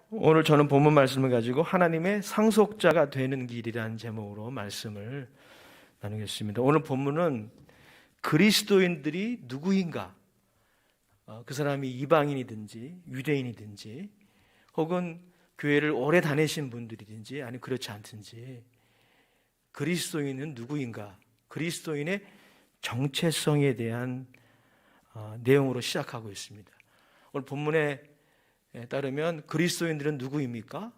오늘 저는 본문 말씀을 가지고 하나님의 상속자가 되는 길이라는 제목으로 말씀을 나누겠습니다. 오늘 본문은 그리스도인들이 누구인가, 그 사람이 이방인이든지 유대인이든지 혹은 교회를 오래 다니신 분들이든지 아니면 그렇지 않든지 그리스도인은 누구인가, 그리스도인의 정체성에 대한 내용으로 시작하고 있습니다. 오늘 본문에 따르면 그리스도인들은 누구입니까?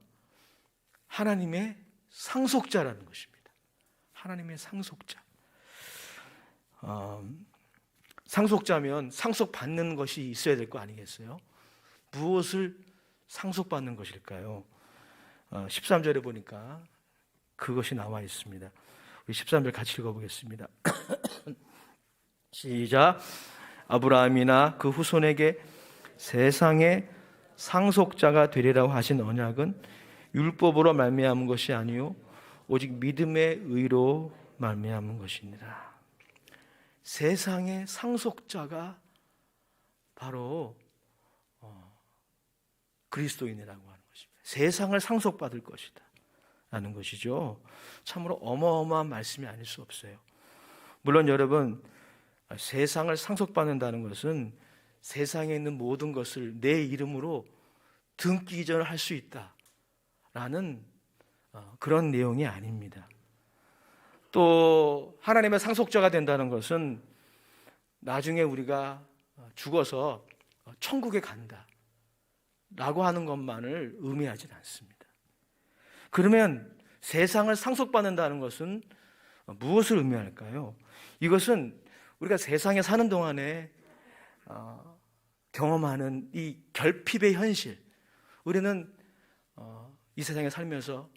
하나님의 상속자라는 것입니다. 하나님의 상속자. 상속자면 상속받는 것이 있어야 될 거 아니겠어요? 무엇을 상속받는 것일까요? 13절에 보니까 그것이 나와 있습니다. 우리 13절 같이 읽어보겠습니다. 시작. 아브라함이나 그 후손에게 세상의 상속자가 되리라고 하신 언약은 율법으로 말미암은 것이 아니요 오직 믿음의 의로 말미암은 것이니라. 세상의 상속자가 바로 그리스도인이라고 하는 것입니다. 세상을 상속받을 것이다 라는 것이죠. 참으로 어마어마한 말씀이 아닐 수 없어요. 물론 여러분, 세상을 상속받는다는 것은 세상에 있는 모든 것을 내 이름으로 등기 이전을 할 수 있다라는 그런 내용이 아닙니다. 또 하나님의 상속자가 된다는 것은 나중에 우리가 죽어서 천국에 간다라고 하는 것만을 의미하지는 않습니다. 그러면 세상을 상속받는다는 것은 무엇을 의미할까요? 이것은 우리가 세상에 사는 동안에 경험하는 이 결핍의 현실, 우리는 이 세상에 살면서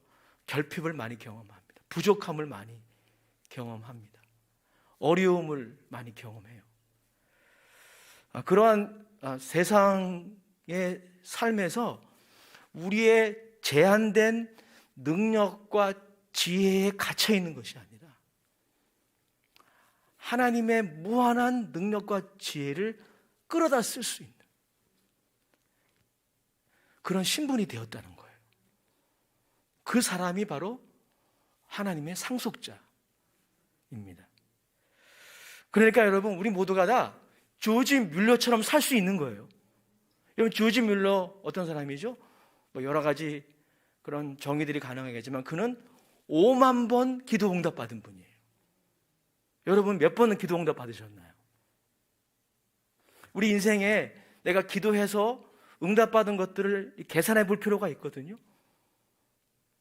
결핍을 많이 경험합니다. 부족함을 많이 경험합니다. 어려움을 많이 경험해요. 그러한 세상의 삶에서 우리의 제한된 능력과 지혜에 갇혀 있는 것이 아니라 하나님의 무한한 능력과 지혜를 끌어다 쓸 수 있는 그런 신분이 되었다는 거예요. 그 사람이 바로 하나님의 상속자입니다. 그러니까 여러분, 우리 모두가 다 조지 뮬러처럼 살 수 있는 거예요. 여러분, 조지 뮬러 어떤 사람이죠? 여러 가지 그런 정의들이 가능하겠지만 그는 5만 번 기도 응답 받은 분이에요. 여러분, 몇 번은 기도 응답 받으셨나요? 우리 인생에 내가 기도해서 응답받은 것들을 계산해 볼 필요가 있거든요.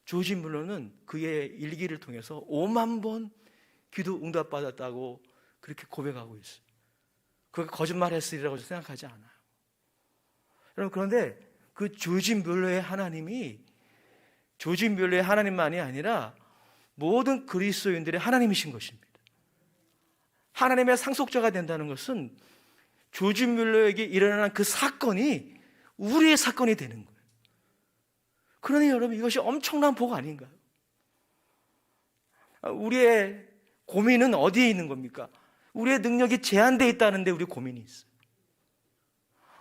조지 뮬러는 그의 일기를 통해서 5만 번 기도 응답받았다고 그렇게 고백하고 있어요. 그게 거짓말했으리라고 생각하지 않아요. 여러분, 그런데 그 조지 뮬러의 하나님이 조지 뮬러의 하나님만이 아니라 모든 그리스도인들의 하나님이신 것입니다. 하나님의 상속자가 된다는 것은 조지 뮬러에게 일어난 그 사건이 우리의 사건이 되는 거예요. 그러니 여러분, 이것이 엄청난 복 아닌가요? 우리의 고민은 어디에 있는 겁니까? 우리의 능력이 제한되어 있다는데 우리 고민이 있어요.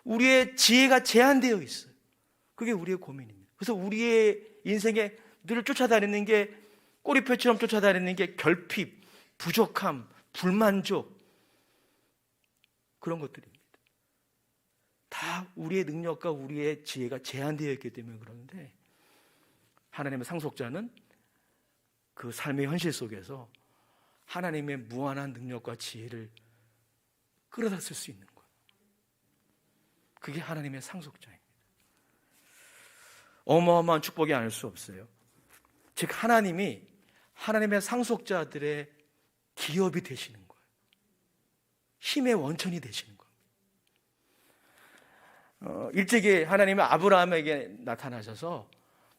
우리의 지혜가 제한되어 있어요. 그게 우리의 고민입니다. 그래서 우리의 인생에 늘 쫓아다니는 게, 꼬리표처럼 쫓아다니는 게 결핍, 부족함, 불만족, 그런 것들입니다. 다 우리의 능력과 우리의 지혜가 제한되어 있기 때문에 그러는데, 하나님의 상속자는 그 삶의 현실 속에서 하나님의 무한한 능력과 지혜를 끌어다 쓸 수 있는 거예요. 그게 하나님의 상속자입니다. 어마어마한 축복이 아닐 수 없어요. 즉, 하나님이 하나님의 상속자들의 기업이 되시는 거예요. 힘의 원천이 되시는 거예요. 일찍이 하나님은 아브라함에게 나타나셔서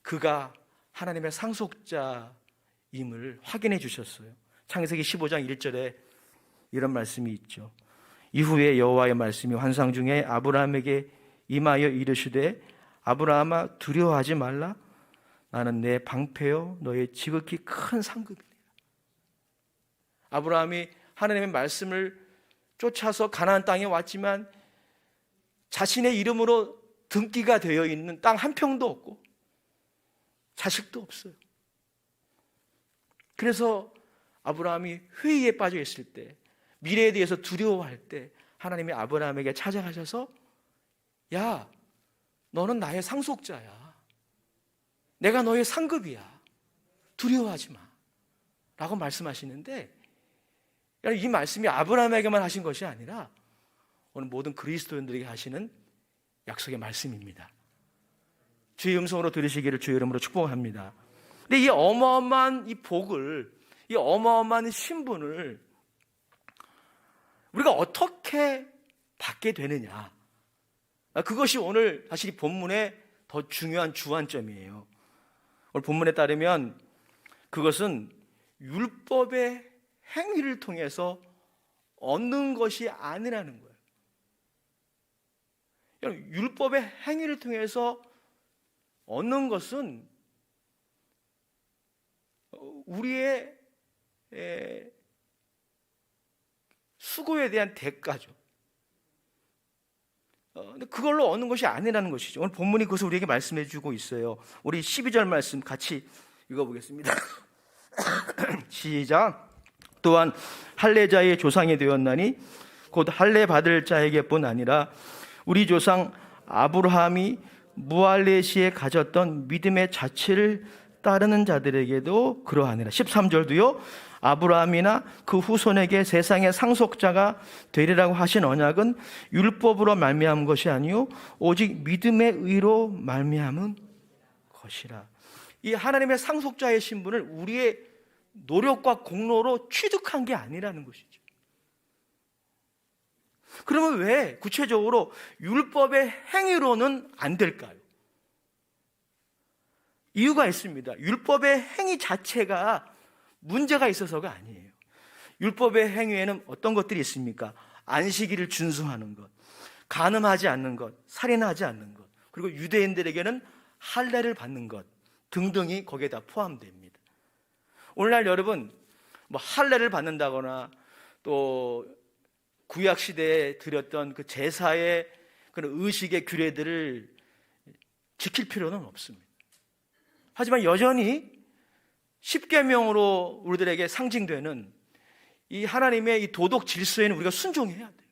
그가 하나님의 상속자임을 확인해 주셨어요. 창세기 15장 1절에 이런 말씀이 있죠. 이후에 여호와의 말씀이 환상 중에 아브라함에게 임하여 이르시되 아브라함아 두려워하지 말라. 나는 내 방패요 너의 지극히 큰 상급이니라. 아브라함이 하나님의 말씀을 쫓아서 가나안 땅에 왔지만 자신의 이름으로 등기가 되어 있는 땅 한 평도 없고 자식도 없어요. 그래서 아브라함이 회의에 빠져 있을 때, 미래에 대해서 두려워할 때 하나님이 아브라함에게 찾아가셔서 야, 너는 나의 상속자야. 내가 너의 상급이야. 두려워하지 마. 라고 말씀하시는데, 이 말씀이 아브라함에게만 하신 것이 아니라 오늘 모든 그리스도인들에게 하시는 약속의 말씀입니다. 주의 음성으로 들으시기를 주의 이름으로 축복합니다. 근데 이 어마어마한 이 복을, 이 어마어마한 신분을 우리가 어떻게 받게 되느냐, 그것이 오늘 사실 본문의 더 중요한 주안점이에요. 오늘 본문에 따르면 그것은 율법의 행위를 통해서 얻는 것이 아니라는 거예요. 율법의 행위를 통해서 얻는 것은 우리의 수고에 대한 대가죠. 근데 그걸로 얻는 것이 아니라는 것이죠. 오늘 본문이 그것을 우리에게 말씀해 주고 있어요. 우리 12절 말씀 같이 읽어보겠습니다. 시작. 또한 할례자의 조상이 되었나니 곧 할례 받을 자에게뿐 아니라 우리 조상 아브라함이 무할례 시에 가졌던 믿음의 자체를 따르는 자들에게도 그러하니라. 13절도요. 아브라함이나 그 후손에게 세상의 상속자가 되리라고 하신 언약은 율법으로 말미암은 것이 아니요 오직 믿음의 의로 말미암은 것이라. 이 하나님의 상속자의 신분을 우리의 노력과 공로로 취득한 게 아니라는 것이죠. 그러면 왜 구체적으로 율법의 행위로는 안 될까요? 이유가 있습니다. 율법의 행위 자체가 문제가 있어서가 아니에요. 율법의 행위에는 어떤 것들이 있습니까? 안식일을 준수하는 것, 간음하지 않는 것, 살인하지 않는 것, 그리고 유대인들에게는 할례를 받는 것 등등이 거기에 다 포함됩니다. 오늘날 여러분 할례를 받는다거나 또 구약 시대에 드렸던 그 제사의 그런 의식의 규례들을 지킬 필요는 없습니다. 하지만 여전히 십계명으로 우리들에게 상징되는 이 하나님의 이 도덕 질서에는 우리가 순종해야 돼요.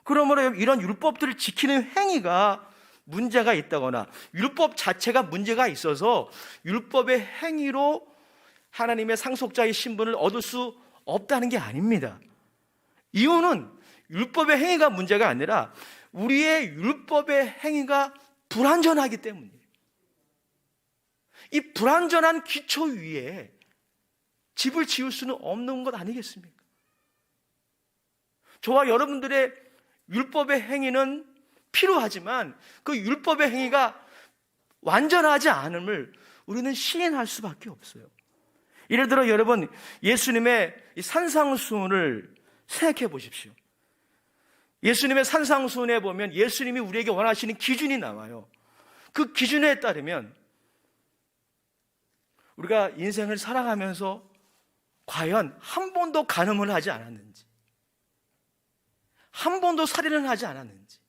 그러므로 이런 율법들을 지키는 행위가 문제가 있다거나 율법 자체가 문제가 있어서 율법의 행위로 하나님의 상속자의 신분을 얻을 수 없다는 게 아닙니다. 이유는 율법의 행위가 문제가 아니라 우리의 율법의 행위가 불완전하기 때문이에요. 이 불완전한 기초 위에 집을 지을 수는 없는 것 아니겠습니까? 저와 여러분들의 율법의 행위는 필요하지만 그 율법의 행위가 완전하지 않음을 우리는 시인할 수밖에 없어요. 예를 들어 여러분 예수님의 산상수훈을 생각해 보십시오. 예수님의 산상수훈에 보면 예수님이 우리에게 원하시는 기준이 나와요. 그 기준에 따르면 우리가 인생을 살아가면서 과연 한 번도 간음을 하지 않았는지, 한 번도 살인을 하지 않았는지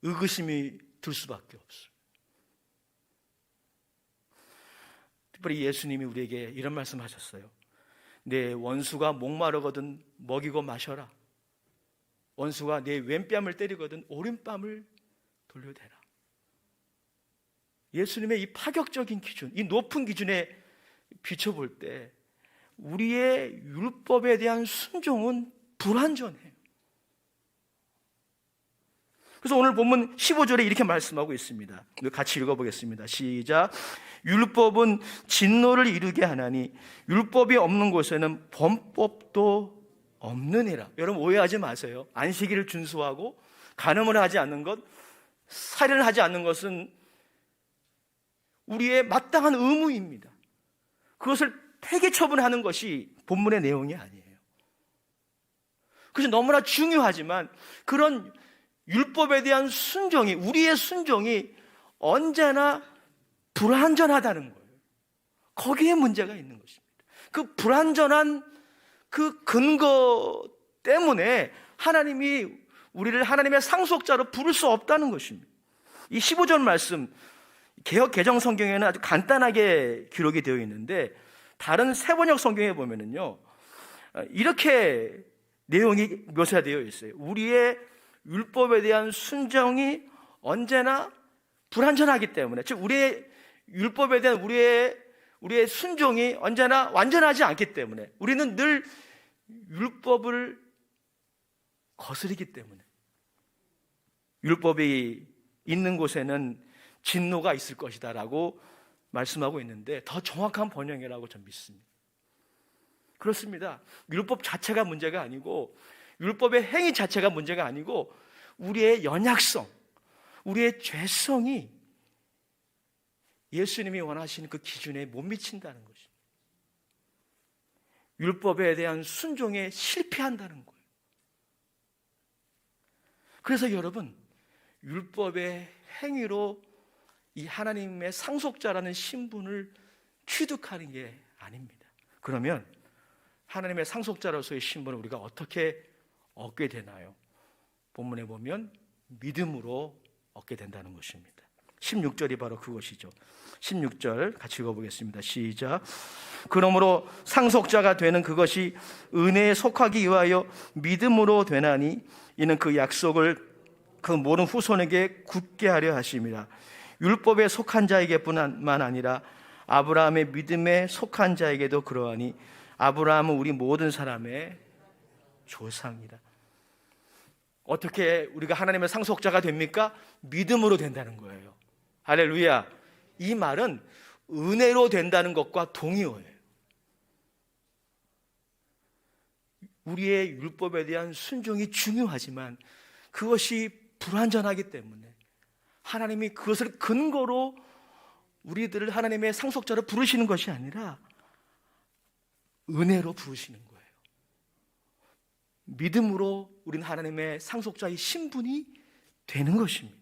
의구심이 들 수밖에 없어요. 특별히 예수님이 우리에게 이런 말씀하셨어요. 내 원수가 목마르거든 먹이고 마셔라. 원수가 내 왼뺨을 때리거든 오른뺨을 돌려대라. 예수님의 이 파격적인 기준, 이 높은 기준에 비춰볼 때 우리의 율법에 대한 순종은 불완전해요. 그래서 오늘 본문 15절에 이렇게 말씀하고 있습니다. 같이 읽어보겠습니다. 시작. 율법은 진노를 이루게 하나니 율법이 없는 곳에는 범법도 없느니라. 여러분 오해하지 마세요. 안식일을 준수하고 간음을 하지 않는 것, 살인을 하지 않는 것은 우리의 마땅한 의무입니다. 그것을 폐기 처분하는 것이 본문의 내용이 아니에요. 그래서 너무나 중요하지만 그런 율법에 대한 순종이, 우리의 순종이 언제나 불완전하다는 거예요. 거기에 문제가 있는 것입니다. 그 불완전한 그 근거 때문에 하나님이 우리를 하나님의 상속자로 부를 수 없다는 것입니다. 이 15절 말씀, 개역 개정 성경에는 아주 간단하게 기록이 되어 있는데 다른 세번역 성경에 보면은요, 이렇게 내용이 묘사되어 있어요. 우리의 율법에 대한 순종이 언제나 불완전하기 때문에, 즉 우리의 율법에 대한 우리의 순종이 언제나 완전하지 않기 때문에, 우리는 늘 율법을 거스르기 때문에, 율법이 있는 곳에는 진노가 있을 것이다 라고 말씀하고 있는데, 더 정확한 번역이라고 저는 믿습니다. 그렇습니다. 율법 자체가 문제가 아니고, 율법의 행위 자체가 문제가 아니고, 우리의 연약성, 우리의 죄성이 예수님이 원하시는 그 기준에 못 미친다는 것입니다. 율법에 대한 순종에 실패한다는 거예요. 그래서 여러분, 율법의 행위로 이 하나님의 상속자라는 신분을 취득하는 게 아닙니다. 그러면 하나님의 상속자로서의 신분을 우리가 어떻게 얻게 되나요? 본문에 보면 믿음으로 얻게 된다는 것입니다. 16절이 바로 그것이죠. 16절 같이 읽어보겠습니다. 시작. 그러므로 상속자가 되는 그것이 은혜에 속하기 위하여 믿음으로 되나니 이는 그 약속을 그 모든 후손에게 굳게 하려 하심이라. 율법에 속한 자에게뿐만 아니라 아브라함의 믿음에 속한 자에게도 그러하니 아브라함은 우리 모든 사람의 조상이다. 어떻게 우리가 하나님의 상속자가 됩니까? 믿음으로 된다는 거예요. 할렐루야. 이 말은 은혜로 된다는 것과 동의어예요. 우리의 율법에 대한 순종이 중요하지만 그것이 불완전하기 때문에 하나님이 그것을 근거로 우리들을 하나님의 상속자로 부르시는 것이 아니라 은혜로 부르시는 거예요. 믿음으로 우리는 하나님의 상속자의 신분이 되는 것입니다.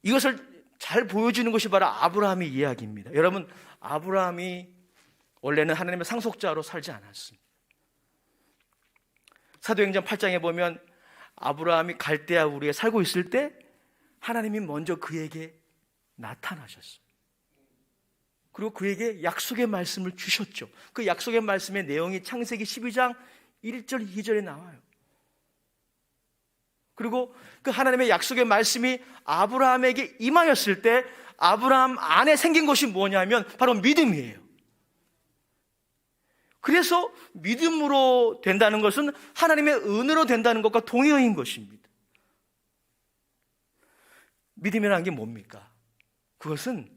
이것을 잘 보여주는 것이 바로 아브라함의 이야기입니다. 여러분, 아브라함이 원래는 하나님의 상속자로 살지 않았습니다. 사도행전 8장에 보면 아브라함이 갈대아 우리에 살고 있을 때 하나님이 먼저 그에게 나타나셨어요. 그리고 그에게 약속의 말씀을 주셨죠. 그 약속의 말씀의 내용이 창세기 12장 1절 2절에 나와요. 그리고 그 하나님의 약속의 말씀이 아브라함에게 임하였을 때 아브라함 안에 생긴 것이 뭐냐면 바로 믿음이에요. 그래서 믿음으로 된다는 것은 하나님의 은혜로 된다는 것과 동의어인 것입니다. 믿음이라는 게 뭡니까? 그것은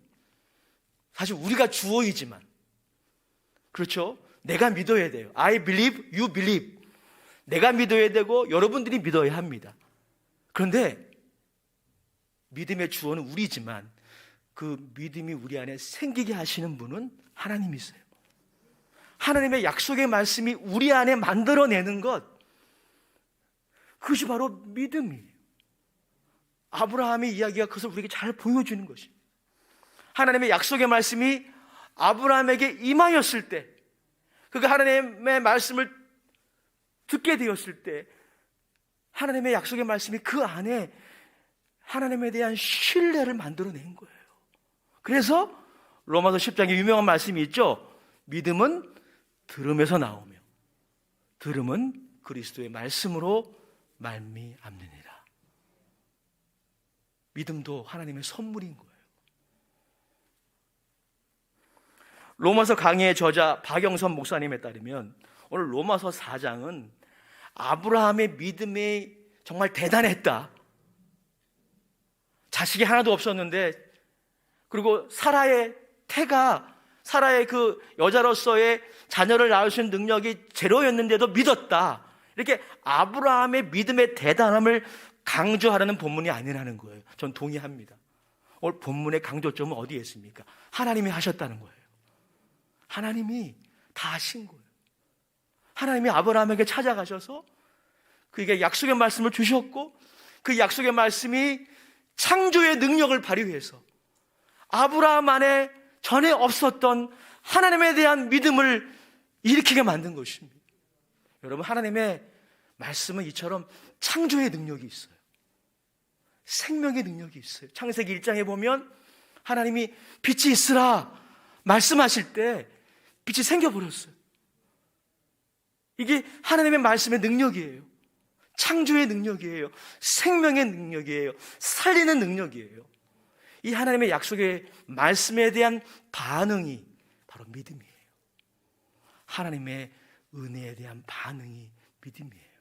사실 우리가 주어이지만, 그렇죠? 내가 믿어야 돼요. I believe, you believe. 내가 믿어야 되고 여러분들이 믿어야 합니다. 그런데 믿음의 주어는 우리지만 그 믿음이 우리 안에 생기게 하시는 분은 하나님이세요. 하나님의 약속의 말씀이 우리 안에 만들어내는 것, 그것이 바로 믿음이에요. 아브라함의 이야기가 그것을 우리에게 잘 보여주는 것입니다. 하나님의 약속의 말씀이 아브라함에게 임하였을 때, 그가 하나님의 말씀을 듣게 되었을 때 하나님의 약속의 말씀이 그 안에 하나님에 대한 신뢰를 만들어낸 거예요. 그래서 로마서 10장에 유명한 말씀이 있죠. 믿음은 들음에서 나오며 들음은 그리스도의 말씀으로 말미암느니라. 믿음도 하나님의 선물인 거예요. 로마서 강의의 저자 박영선 목사님에 따르면 오늘 로마서 4장은 아브라함의 믿음이 정말 대단했다. 자식이 하나도 없었는데, 그리고 사라의 태가, 사라의 그 여자로서의 자녀를 낳을 수 있는 능력이 제로였는데도 믿었다. 이렇게 아브라함의 믿음의 대단함을 강조하라는 본문이 아니라는 거예요. 전 동의합니다. 오늘 본문의 강조점은 어디에 있습니까? 하나님이 하셨다는 거예요. 하나님이 다 하신 거예요. 하나님이 아브라함에게 찾아가셔서 그에게 약속의 말씀을 주셨고, 그 약속의 말씀이 창조의 능력을 발휘해서 아브라함 안에 전에 없었던 하나님에 대한 믿음을 일으키게 만든 것입니다. 여러분, 하나님의 말씀은 이처럼 창조의 능력이 있어요. 생명의 능력이 있어요. 창세기 1장에 보면 하나님이 빛이 있으라 말씀하실 때 빛이 생겨버렸어요. 이게 하나님의 말씀의 능력이에요. 창조의 능력이에요. 생명의 능력이에요. 살리는 능력이에요. 이 하나님의 약속의 말씀에 대한 반응이 바로 믿음이에요. 하나님의 은혜에 대한 반응이 믿음이에요.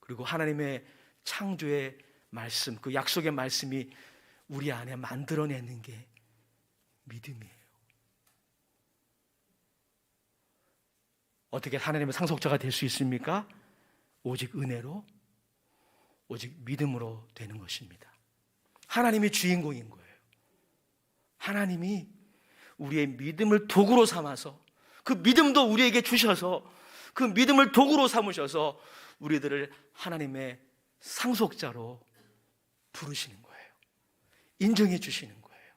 그리고 하나님의 창조의 말씀, 그 약속의 말씀이 우리 안에 만들어내는 게 믿음이에요. 어떻게 하나님의 상속자가 될 수 있습니까? 오직 은혜로, 오직 믿음으로 되는 것입니다. 하나님이 주인공인 거예요. 하나님이 우리의 믿음을 도구로 삼아서, 그 믿음도 우리에게 주셔서, 그 믿음을 도구로 삼으셔서 우리들을 하나님의 상속자로 부르시는 거예요. 인정해 주시는 거예요.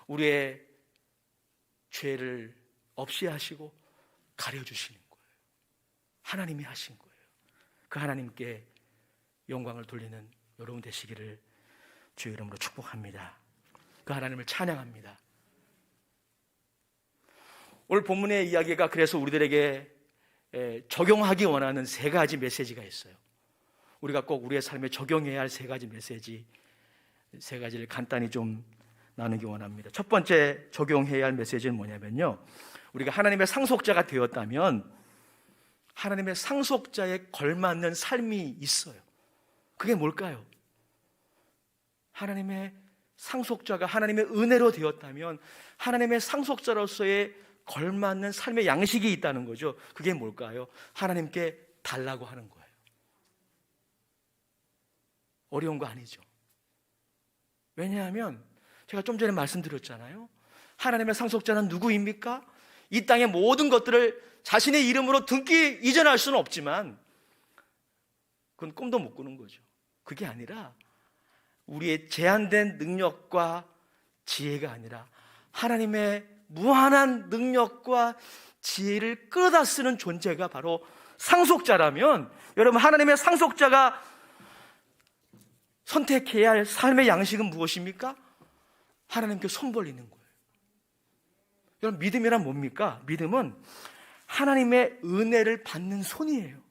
우리의 죄를 없이 하시고 가려주시는 거예요. 하나님이 하신 거예요. 그 하나님께 영광을 돌리는 여러분 되시기를 주의 이름으로 축복합니다. 그 하나님을 찬양합니다. 오늘 본문의 이야기가 그래서 우리들에게 적용하기 원하는 세 가지 메시지가 있어요. 우리가 꼭 우리의 삶에 적용해야 할 세 가지 메시지, 세 가지를 간단히 좀 나누기 원합니다. 첫 번째 적용해야 할 메시지는 뭐냐면요, 우리가 하나님의 상속자가 되었다면 하나님의 상속자에 걸맞는 삶이 있어요. 그게 뭘까요? 하나님의 상속자가 하나님의 은혜로 되었다면 하나님의 상속자로서의 걸맞는 삶의 양식이 있다는 거죠. 그게 뭘까요? 하나님께 달라고 하는 거예요. 어려운 거 아니죠. 왜냐하면 제가 좀 전에 말씀드렸잖아요. 하나님의 상속자는 누구입니까? 이 땅의 모든 것들을 자신의 이름으로 등기 이전할 수는 없지만 그건 꿈도 못 꾸는 거죠. 그게 아니라 우리의 제한된 능력과 지혜가 아니라 하나님의 무한한 능력과 지혜를 끌어다 쓰는 존재가 바로 상속자라면, 여러분, 하나님의 상속자가 선택해야 할 삶의 양식은 무엇입니까? 하나님께 손 벌리는 거예요. 여러분, 믿음이란 뭡니까? 믿음은 하나님의 은혜를 받는 손이에요.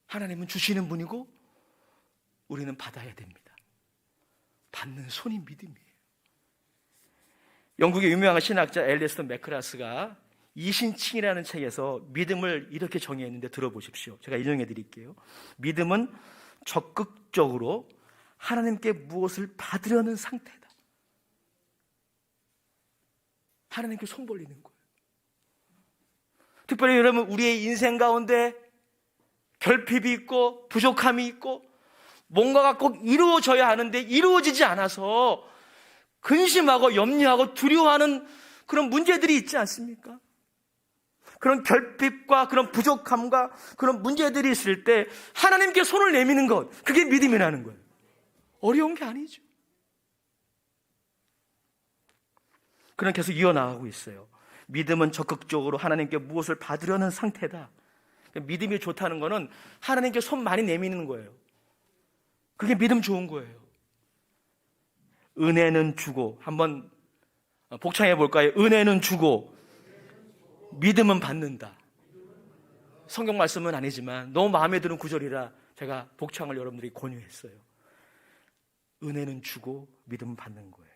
하나님은 주시는 분이고 우리는 받아야 됩니다. 받는 손이 믿음이에요. 영국의 유명한 신학자 엘리스턴 매크라스가 이신칭이라는 책에서 믿음을 이렇게 정의했는데 들어보십시오. 제가 인용해 드릴게요. 믿음은 적극적으로 하나님께 무엇을 받으려는 상태다. 하나님께 손 벌리는 거예요. 특별히 여러분, 우리의 인생 가운데 결핍이 있고 부족함이 있고 뭔가가 꼭 이루어져야 하는데 이루어지지 않아서 근심하고 염려하고 두려워하는 그런 문제들이 있지 않습니까? 그런 결핍과 그런 부족함과 그런 문제들이 있을 때 하나님께 손을 내미는 것, 그게 믿음이라는 거예요. 어려운 게 아니죠. 그런 계속 이어나가고 있어요. 믿음은 적극적으로 하나님께 무엇을 받으려는 상태다. 믿음이 좋다는 거는 하나님께 손 많이 내미는 거예요. 그게 믿음 좋은 거예요. 은혜는 주고, 한번 복창해 볼까요? 은혜는 주고 믿음은 받는다. 성경 말씀은 아니지만 너무 마음에 드는 구절이라 제가 복창을 여러분들이 권유했어요. 은혜는 주고 믿음은 받는 거예요.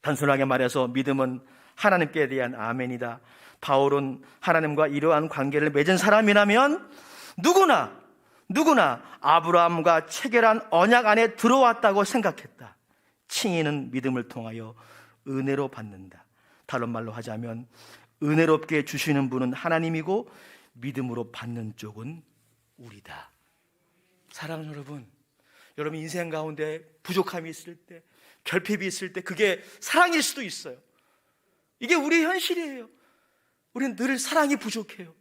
단순하게 말해서 믿음은 하나님께 대한 아멘이다. 바울은 하나님과 이러한 관계를 맺은 사람이라면 누구나 아브라함과 체결한 언약 안에 들어왔다고 생각했다. 칭의는 믿음을 통하여 은혜로 받는다. 다른 말로 하자면 은혜롭게 주시는 분은 하나님이고 믿음으로 받는 쪽은 우리다. 사랑하는 여러분 인생 가운데 부족함이 있을 때, 결핍이 있을 때 그게 사랑일 수도 있어요. 이게 우리의 현실이에요. 우리는 늘 사랑이 부족해요.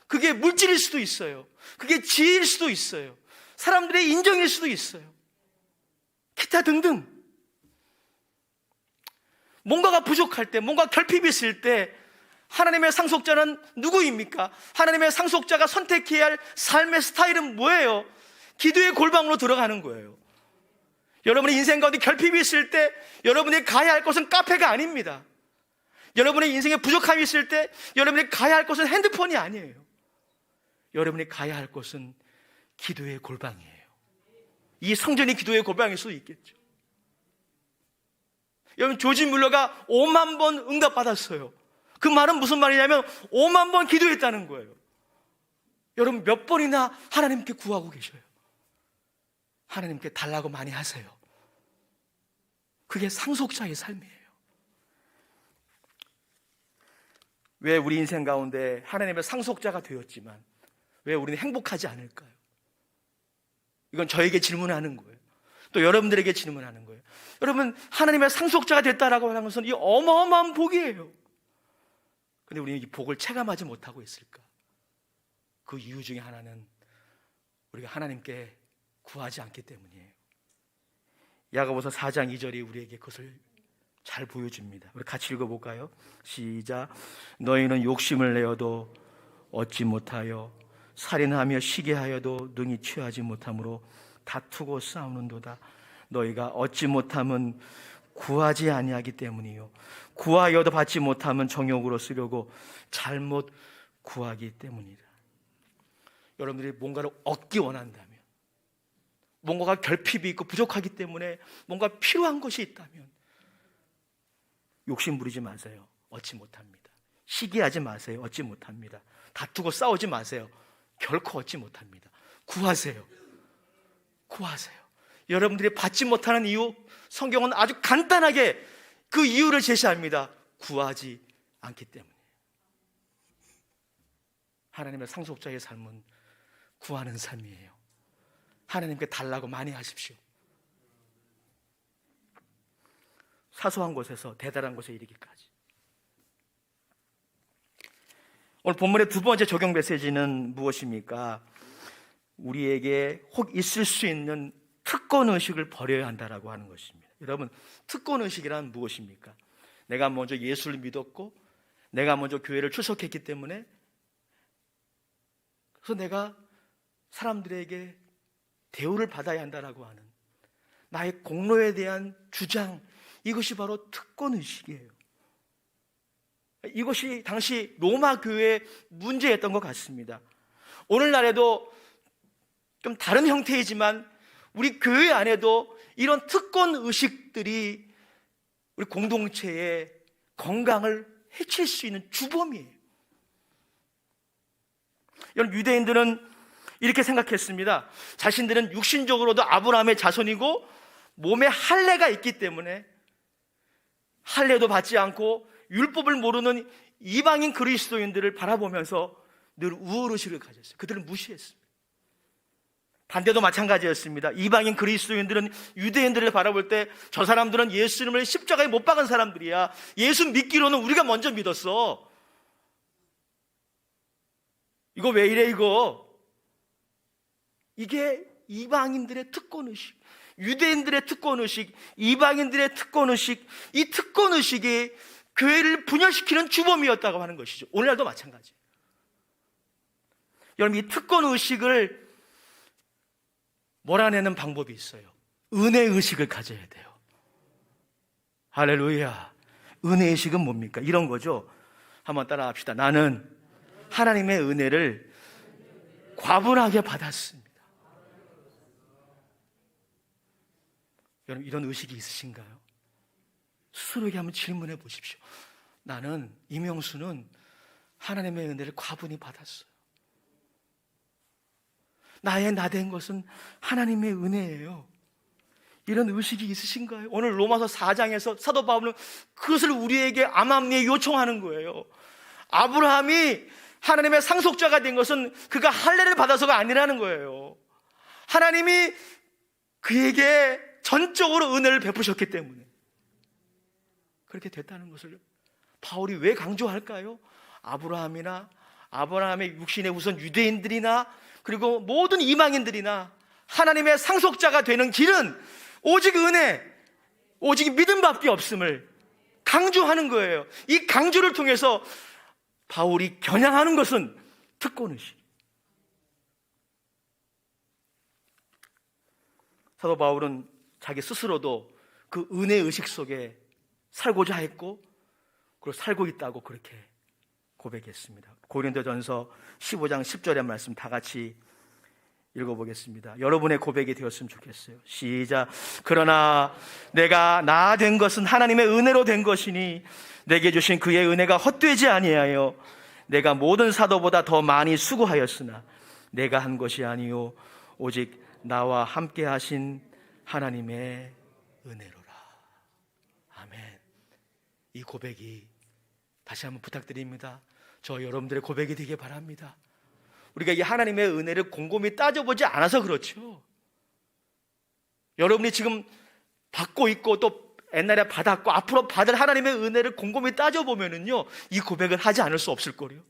그게 물질일 수도 있어요. 그게 지혜일 수도 있어요. 사람들의 인정일 수도 있어요. 기타 등등. 뭔가가 부족할 때, 뭔가 결핍이 있을 때 하나님의 상속자는 누구입니까? 하나님의 상속자가 선택해야 할 삶의 스타일은 뭐예요? 기도의 골방으로 들어가는 거예요. 여러분의 인생 가운데 결핍이 있을 때 여러분이 가야 할 곳은 카페가 아닙니다. 여러분의 인생에 부족함이 있을 때 여러분이 가야 할 곳은 핸드폰이 아니에요. 여러분이 가야 할 곳은 기도의 골방이에요. 이 성전이 기도의 골방일 수도 있겠죠. 여러분, 조지 뮬러가 5만 번 응답받았어요. 그 말은 무슨 말이냐면 5만 번 기도했다는 거예요. 여러분, 몇 번이나 하나님께 구하고 계셔요? 하나님께 달라고 많이 하세요. 그게 상속자의 삶이에요. 왜 우리 인생 가운데 하나님의 상속자가 되었지만 왜 우리는 행복하지 않을까요? 이건 저에게 질문하는 거예요. 또 여러분들에게 질문하는 거예요. 여러분, 하나님의 상속자가 됐다라고 하는 것은 이 어마어마한 복이에요. 근데 우리는 이 복을 체감하지 못하고 있을까? 그 이유 중에 하나는 우리가 하나님께 구하지 않기 때문이에요. 야고보서 4장 2절이 우리에게 그것을 잘 보여줍니다. 우리 같이 읽어볼까요? 시작. 너희는 욕심을 내어도 얻지 못하여 살인하며 시기하여도 능히 취하지 못함으로 다투고 싸우는도다. 너희가 얻지 못함은 구하지 아니하기 때문이요 구하여도 받지 못함은 정욕으로 쓰려고 잘못 구하기 때문이다. 여러분들이 뭔가를 얻기 원한다면, 뭔가가 결핍이 있고 부족하기 때문에 뭔가 필요한 것이 있다면 욕심 부리지 마세요. 얻지 못합니다. 시기하지 마세요. 얻지 못합니다. 다투고 싸우지 마세요. 결코 얻지 못합니다. 구하세요. 구하세요. 여러분들이 받지 못하는 이유, 성경은 아주 간단하게 그 이유를 제시합니다. 구하지 않기 때문에. 하나님의 상속자의 삶은 구하는 삶이에요. 하나님께 달라고 많이 하십시오. 사소한 곳에서 대단한 곳에 이르기까지. 오늘 본문의 두 번째 적용 메시지는 무엇입니까? 우리에게 혹 있을 수 있는 특권의식을 버려야 한다라고 하는 것입니다. 여러분, 특권의식이란 무엇입니까? 내가 먼저 예수를 믿었고 내가 먼저 교회를 출석했기 때문에 그래서 내가 사람들에게 대우를 받아야 한다라고 하는 나의 공로에 대한 주장, 이것이 바로 특권의식이에요. 이것이 당시 로마 교회의 문제였던 것 같습니다. 오늘날에도 좀 다른 형태이지만 우리 교회 안에도 이런 특권의식들이 우리 공동체의 건강을 해칠 수 있는 주범이에요. 여러분, 유대인들은 이렇게 생각했습니다. 자신들은 육신적으로도 아브라함의 자손이고 몸에 할례가 있기 때문에 할례도 받지 않고 율법을 모르는 이방인 그리스도인들을 바라보면서 늘 우월의식을 가졌어요. 그들을 무시했습니다. 반대도 마찬가지였습니다. 이방인 그리스도인들은 유대인들을 바라볼 때 저 사람들은 예수님을 십자가에 못 박은 사람들이야. 예수 믿기로는 우리가 먼저 믿었어. 이거 왜 이래 이거? 이게 이방인들의 특권의식, 유대인들의 특권의식, 이방인들의 특권의식, 이 특권의식이 교회를 분열시키는 주범이었다고 하는 것이죠. 오늘날도 마찬가지예요. 여러분, 이 특권의식을 몰아내는 방법이 있어요. 은혜의식을 가져야 돼요. 할렐루야. 은혜의식은 뭡니까? 이런 거죠. 한번 따라 합시다. 나는 하나님의 은혜를 과분하게 받았습니다. 여러분, 이런 의식이 있으신가요? 스스로에게 한번 질문해 보십시오. 나는, 이명수는 하나님의 은혜를 과분히 받았어요. 나의 나된 것은 하나님의 은혜예요. 이런 의식이 있으신가요? 오늘 로마서 4장에서 사도 바울은 그것을 우리에게 암암리에 요청하는 거예요. 아브라함이 하나님의 상속자가 된 것은 그가 할례를 받아서가 아니라는 거예요. 하나님이 그에게 전적으로 은혜를 베푸셨기 때문에 그렇게 됐다는 것을 바울이 왜 강조할까요? 아브라함의 육신의 우선 유대인들이나 그리고 모든 이방인들이나 하나님의 상속자가 되는 길은 오직 은혜, 오직 믿음밖에 없음을 강조하는 거예요. 이 강조를 통해서 바울이 겨냥하는 것은 특권의식. 사도 바울은 자기 스스로도 그 은혜의식 속에 살고자 했고, 그리고 살고 있다고 그렇게 고백했습니다. 고린도전서 15장 10절의 말씀 다 같이 읽어보겠습니다. 여러분의 고백이 되었으면 좋겠어요. 시작. 그러나 내가 나 된 것은 하나님의 은혜로 된 것이니 내게 주신 그의 은혜가 헛되지 아니하여 내가 모든 사도보다 더 많이 수고하였으나 내가 한 것이 아니요 오직 나와 함께 하신 하나님의 은혜로라. 아멘. 이 고백이 다시 한번 부탁드립니다. 저 여러분들의 고백이 되길 바랍니다. 우리가 이 하나님의 은혜를 곰곰이 따져보지 않아서 그렇죠. 여러분이 지금 받고 있고 또 옛날에 받았고 앞으로 받을 하나님의 은혜를 곰곰이 따져보면은요, 이 고백을 하지 않을 수 없을 거예요.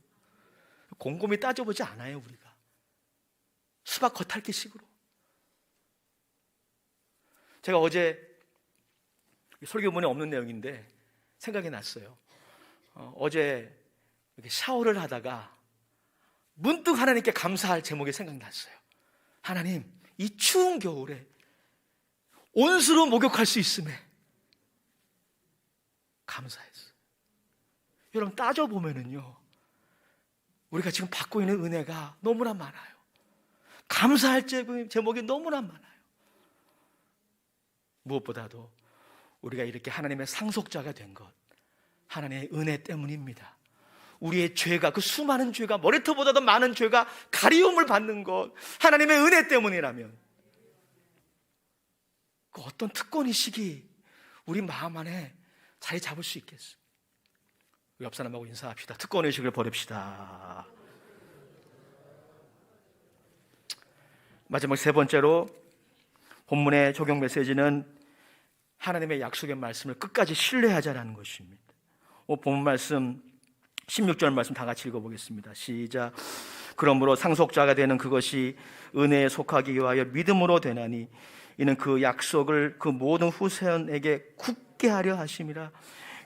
곰곰이 따져보지 않아요, 우리가. 수박 겉핥기식으로. 제가 어제 설교문에 없는 내용인데 생각이 났어요. 어제 이렇게 샤워를 하다가 문득 하나님께 감사할 제목이 생각났어요. 하나님, 이 추운 겨울에 온수로 목욕할 수 있음에 감사했어요. 여러분, 따져보면은요, 우리가 지금 받고 있는 은혜가 너무나 많아요. 감사할 제목이 너무나 많아요. 무엇보다도 우리가 이렇게 하나님의 상속자가 된 것, 하나님의 은혜 때문입니다. 우리의 죄가, 그 수많은 죄가, 머리털보다도 많은 죄가 가리움을 받는 것, 하나님의 은혜 때문이라면 그 어떤 특권의식이 우리 마음 안에 자리 잡을 수 있겠어요? 우리 옆 사람하고 인사합시다. 특권의식을 버립시다. 마지막 세 번째로 본문의 적용 메시지는 하나님의 약속의 말씀을 끝까지 신뢰하자라는 것입니다. 본문 말씀 16절 말씀 다 같이 읽어보겠습니다. 시작. 그러므로 상속자가 되는 그것이 은혜에 속하기 위하여 믿음으로 되나니 이는 그 약속을 그 모든 후세원에게 굳게 하려 하심이라.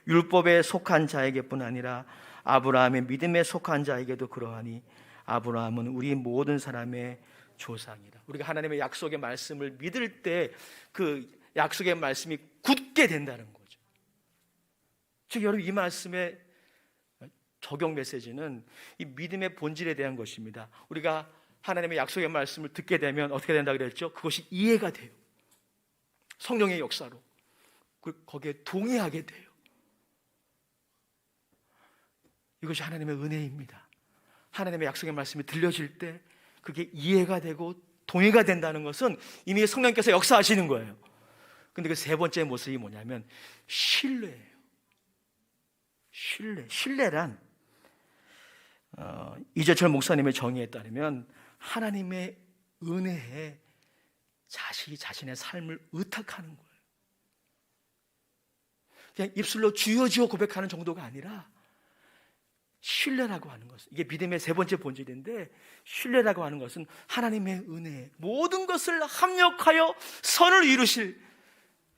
율법에 속한 자에게뿐 아니라 아브라함의 믿음에 속한 자에게도 그러하니 아브라함은 우리 모든 사람의 조상이라. 우리가 하나님의 약속의 말씀을 믿을 때 그 약속의 말씀이 굳게 된다는 거죠. 즉 여러분, 이 말씀의 적용 메시지는 이 믿음의 본질에 대한 것입니다. 우리가 하나님의 약속의 말씀을 듣게 되면 어떻게 된다 그랬죠? 그것이 이해가 돼요. 성령의 역사로 거기에 동의하게 돼요. 이것이 하나님의 은혜입니다. 하나님의 약속의 말씀이 들려질 때 그게 이해가 되고 동의가 된다는 것은 이미 성령께서 역사하시는 거예요. 근데 그 세 번째 모습이 뭐냐면 신뢰예요. 신뢰란 이재철 목사님의 정의에 따르면 하나님의 은혜에 자신이 자신의 삶을 의탁하는 거예요. 그냥 입술로 주여 주여 고백하는 정도가 아니라 신뢰라고 하는 것은, 이게 믿음의 세 번째 본질인데, 신뢰라고 하는 것은 하나님의 은혜에 모든 것을 합력하여 선을 이루실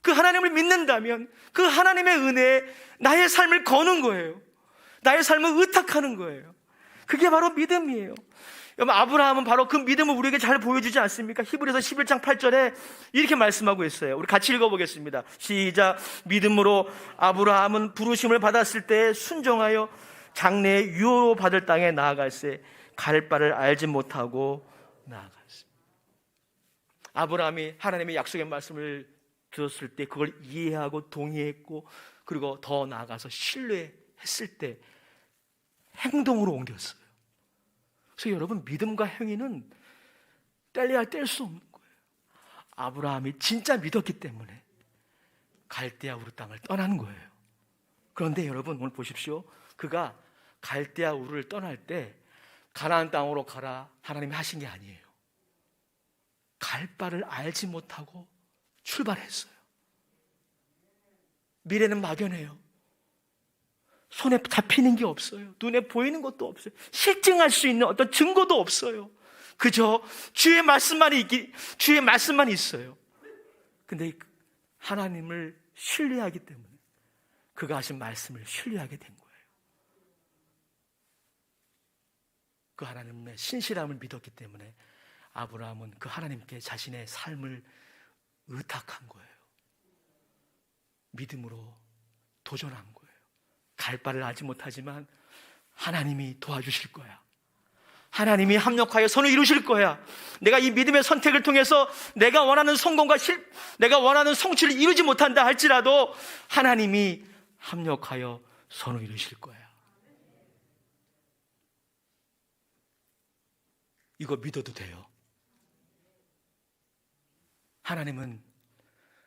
그 하나님을 믿는다면 그 하나님의 은혜에 나의 삶을 거는 거예요. 나의 삶을 의탁하는 거예요. 그게 바로 믿음이에요. 여러분, 아브라함은 바로 그 믿음을 우리에게 잘 보여주지 않습니까? 히브리서 11장 8절에 이렇게 말씀하고 있어요. 우리 같이 읽어보겠습니다. 시작. 믿음으로 아브라함은 부르심을 받았을 때 순종하여 장래의 유효 받을 땅에 나아갈새 갈 바를 알지 못하고 나아갔습니다. 아브라함이 하나님의 약속의 말씀을 들었을 때 그걸 이해하고 동의했고, 그리고 더 나아가서 신뢰했을 때 행동으로 옮겼어요. 그래서 여러분, 믿음과 행위는 뗄래야 뗄 수 없는 거예요. 아브라함이 진짜 믿었기 때문에 갈대아 우르 땅을 떠난 거예요. 그런데 여러분, 오늘 보십시오. 그가 갈대아 우르를 떠날 때 가나안 땅으로 가라 하나님이 하신 게 아니에요. 갈 바를 알지 못하고 출발했어요. 미래는 막연해요. 손에 잡히는 게 없어요. 눈에 보이는 것도 없어요. 실증할 수 있는 어떤 증거도 없어요. 그저 주의 말씀만 있어요. 근데 하나님을 신뢰하기 때문에 그가 하신 말씀을 신뢰하게 된 거예요. 그 하나님의 신실함을 믿었기 때문에 아브라함은 그 하나님께 자신의 삶을 의탁한 거예요. 믿음으로 도전한 거예요. 갈 바를 알지 못하지만 하나님이 도와주실 거야. 하나님이 합력하여 선을 이루실 거야. 내가 이 믿음의 선택을 통해서 내가 원하는 성공과 내가 원하는 성취를 이루지 못한다 할지라도 하나님이 합력하여 선을 이루실 거야. 이거 믿어도 돼요. 하나님은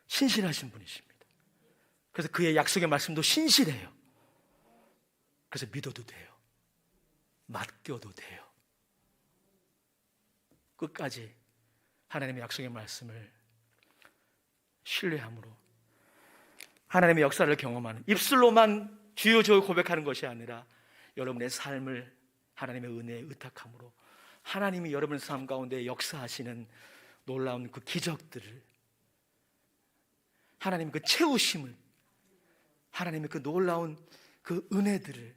신실하신 분이십니다. 그래서 그의 약속의 말씀도 신실해요. 그래서 믿어도 돼요. 맡겨도 돼요. 끝까지 하나님의 약속의 말씀을 신뢰함으로 하나님의 역사를 경험하는, 입술로만 주여 주여 고백하는 것이 아니라 여러분의 삶을 하나님의 은혜에 의탁함으로 하나님이 여러분의 삶 가운데 역사하시는 놀라운 그 기적들을, 하나님의 그 채우심을, 하나님의 그 놀라운 그 은혜들을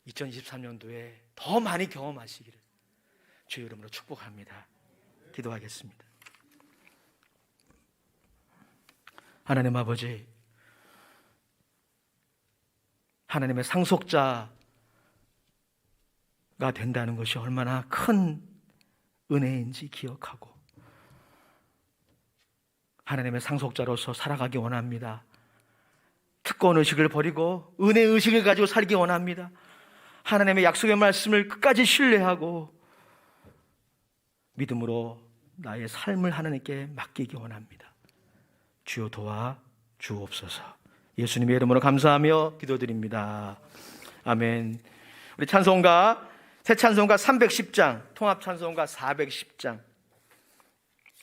2023년도에 더 많이 경험하시기를 주의 이름으로 축복합니다. 기도하겠습니다. 하나님 아버지, 하나님의 상속자가 된다는 것이 얼마나 큰 은혜인지 기억하고 하나님의 상속자로서 살아가기 원합니다. 특권의식을 버리고 은혜의식을 가지고 살기 원합니다. 하나님의 약속의 말씀을 끝까지 신뢰하고 믿음으로 나의 삶을 하나님께 맡기기 원합니다. 주여 도와 주옵소서. 예수님의 이름으로 감사하며 기도드립니다. 아멘. 우리 찬송가, 새 찬송가 310장, 통합 찬송가 410장